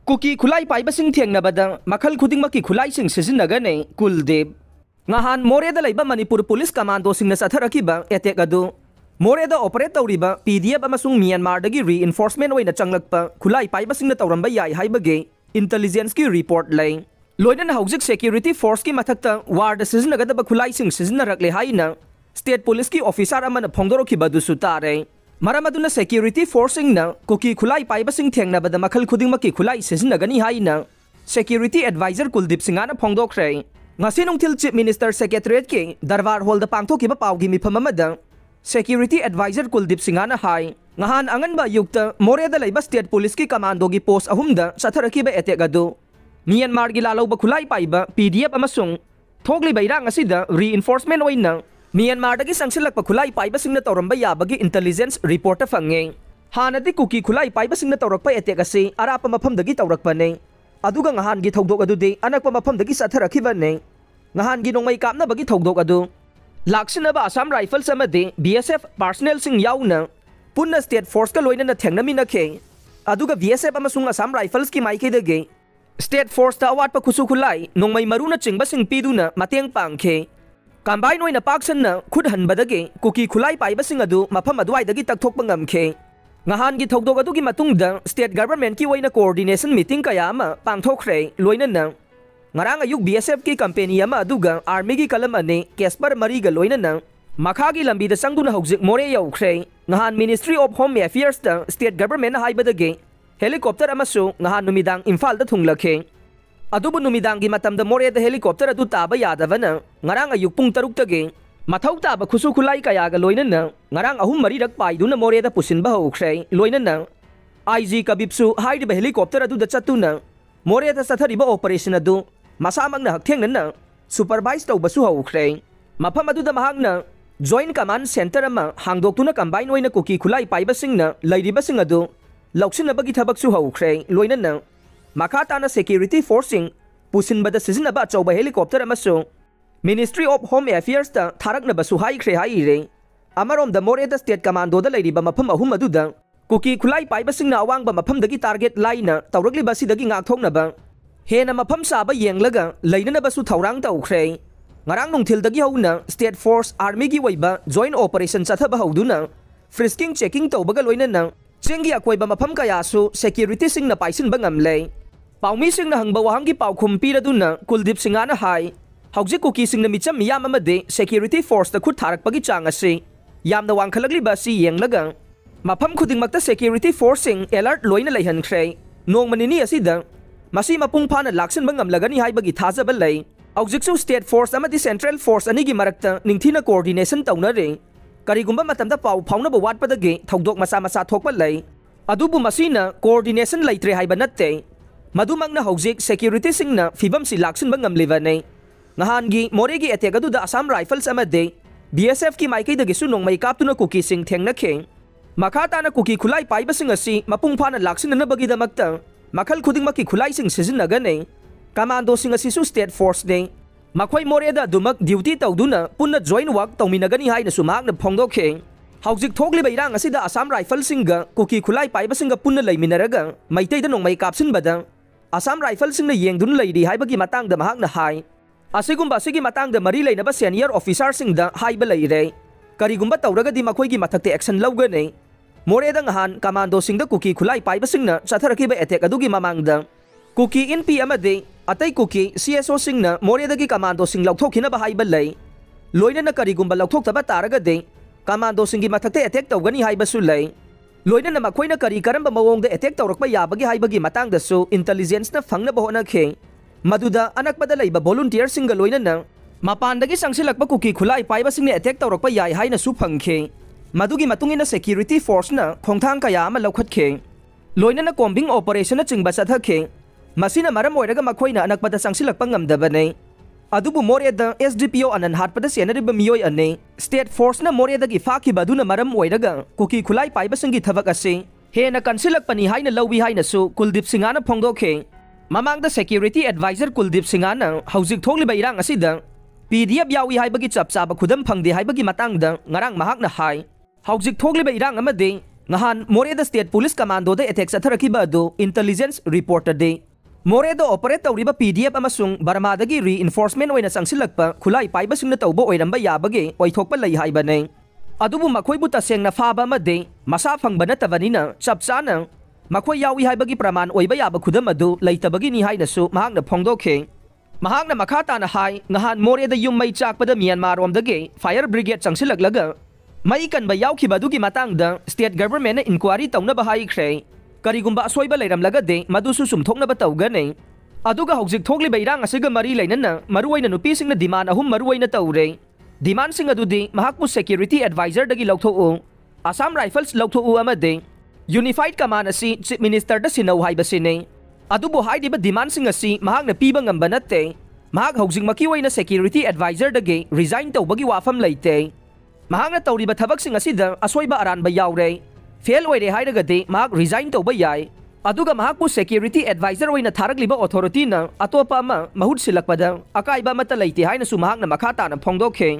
Kuki khulai paibasing thiengnabada makhal khudingmaki khulaising sizinagane Kuldip. Ngahan Moreda laiba Manipur Police Commando singna satharakiba attack adu Moreda operate tawriba PDF amasung Myanmar dagi reinforcement oina changlakpa khulai paibasing na tawramba yai haibage intelligence ki report lay. Loina na hauzik security force ki mathakta war da sizinagadaba khulaising sizinarakle haina state police ki officer amana phongdoroki badu sutare. Maramaduna security forcing na kuki khulai paibasing thiengnabada makhal khudingmaki khulai sizinagani haina security advisor Kuldip Singana phongdokre. Ngasi nungthil Chief Minister Secretariat ki Darbar Hall da pangthokiba pawgi mifam amada security advisor Kuldip Singana hai ngahan anganba yukta Moreda laiba state police ki commando gi post ahumda satharakiba attack adu Myanmar gi lalauba khulai paiba PDF amasung thogli bairang asida reinforcement oina Myanmar dagi sangsilakpa khulai paibasingna tawramba yabagi intelligence report fange hanadi kuki khulai paibasingna tawrakpa attack ase arapa mafamdagi tawrakpane aduga ngahan gi thogdok adude anakpa mafamdagi satharakhibane ngahan gi nongmai kapna bagi thogdok adu laksinaba Assam Rifles amade BSF personnel sing yauna punna state force ka loina na thengnamina khe aduga BSF amasung Assam Rifles ki maike dage state force ta awat pa khusu khulai nongmai maruna chingba sing piduna mateng pangkhe Combine oina paksan na khud hanbadage kuki khulai paibasing adu mafam adwaidagi takthokpa ngamkhe ngahan gi thogdok adu gi matungda state government ki oina coordination meeting kaya ama pangthokre loina na ngarang ayuk BSF ki company ama aduga army gi kalam ane Casper Mariga loina na makha gi lambi da sangduna hojik more yaukre ngahan Ministry of Home Affairs da state government haibadage helicopter amasu ngahan numidang Imphal da thunglakhe adubu numidang gi matamda Moreda helicopter adu taba yadavana ngarang ayuk pung taruk tage mathau taba khusu khulai kaya ga loina na ngarang ahum mari rak paiduna Moreda pusinba hokre loina na IG Kabipsu haidi helicopter adu da chatuna Moreda sathariba operation adu masamang na hakthengna na supervise tawbasu hokre mafam adu da mahangna joint command center ama hangdoktuna combine oina kuki khulai paibasing na lairibasing adu lauksinabagi thabaksu hokre loina na Makatana security forcing pusinbada sizinaba chauba helicopter amasu Ministry of Home Affairs da tharaknaba suhai khre haire amarom da Moreda state commando da lairiba mafam ahum aduda kuki khulai paibasing na awangba mafam dagi target laina tawrakli basi dagi ngakthoknaba hena mafam saba yenglaga lainanaba su thaurang tawkhre ngarang nungthil dagi hauna state force army gi waiba joint operation chathaba hauduna frisking checking tawbaga loinana chengi akoiba mafam kaya su security sing na paisin bangamle Paumi sing na hangba wahangi paukhum piraduna Kuldip Singana hai hauji kuki sing na micham miyam amade security force da khut tharakpagi chang ase yamna wangkhalagli basi yenglaga mafam khudingmakta security forcing alert loina leihankhre nongmanini asida masi mapung phana laksin bangamlagani haibagi thajaba lei aujiksu state force amadi central force anigi marakta ningthina coordination taunare karigumba matamda pau phaunaba watpadage thogdok masa masa thokpa lei adubu masina coordination leitre haiba natte Madumang na hojik security sing na fibam si laksin bangam livane ngahan gi moregi attack adu da Assam Rifles amade BSF ki maikay dagi sunong may kaptuna kuki sing theng na kheng makata na kuki khulai paibasing asi mapung phana laksin na bagi damakta makhal khuding maki khulai sing sizinagane commando sing asi su state force de makhoi Moreda dumak duty tawduna punna join work tawminagani haina sumak na phongdokhe hawjik thokliba irang asida Assam Rifles singa kuki khulai paibasinga punna leiminaraga maitay da nongmai kapsin bada Assam Rifles sing na yengdun leidi haibagi matang da mahak na hai asigumba sigi matang da mari leinaba senior officer sing da haiba leire karigumba tawraga di makhoi gi mathakte action lawgane Moreda ngahan commando sing da kuki khulai paibasing na satharakiba attack adugi mamangda kuki NP amade atay kuki CSO sing na Moreda gi commando sing lawthokhina ba haiba lei loina na karigumba lawthoktaba taraga de commando sing gi mathakte attack tawgani haiba su lei loina na makhoina kari karamba mawongda attack tawrakpa yabagi haibagi matangda su intelligence na phangna bahona khe maduda anakpada leiba volunteer singa loina na mapandagi sangsilakpa kuki khulai paibasing ne attack tawrakpa yai haina su phangkhe madugi matungina security force na khongthang kaya ama laukhatkhe loina na combing operation na chingba sathakhe masina maram oiraga makhoina anakpada sangsilakpa ngamdabane adubu Moreda SDPO anan hatpada senariba miyoi ane state force na Moreda gi faki baduna maram oiraga kuki khulai paibasingi thabak ase hena kansilakpani haina lawbi haina su Kuldip Singana phongdokhe mamangda security advisor Kuldip Singana hawjik thokliba irang asida PDF yawi haibagi chapchaba khudam phangde haibagi matangda ngarang mahakna hai hawjik thokliba irang amade ngahan Moreda State Police Commando da attack satharakiba adu intelligence reporter de Moreda operate tawriba PDF amasung Barmadagi reinforcement oina sangsilakpa khulai paiba singna tawbo oiramba yabage oithokpa lai haiba nei adubu makhoi bu tasengna faba amade masa phangba natabanina chapchana makhoi yawi haibagi praman oiba yaba khudam adu leitabagi ni hainasu mahakna phongdokhe mahakna makhata na hai ngahan Moreda yum mai chakpada Myanmar romdage fire brigade changsilaklaga mai kan ba yaukhiba dugi matangda state government na inquiry tawna ba haikre karigumba asoiba leiramlaga de madusu sumthokna ba tawga nei aduga hojik thokli beirang asiga mari leinana maruwaina nupising na demand ahum maruwaina tawre demand sing adudi mahakpu security advisor dagi lautho Assam Rifles lautho amade Unified Command asi Chief Minister da sinaw haiba sine adubo haidi ba demand sing asi mahakna piba ngamba natte mahak hojing makiway na security advisor dagi resign tawbagi wafam leite mahakna tawriba thabak sing asida asoiba aran ba yawre fail oire hairagade mahak resign tawba yai aduga mahakpu security advisor oina tharakliba authority na atopa ama mahut silakpada akaiba mata leite haina su mahakna makhata na phongdokhe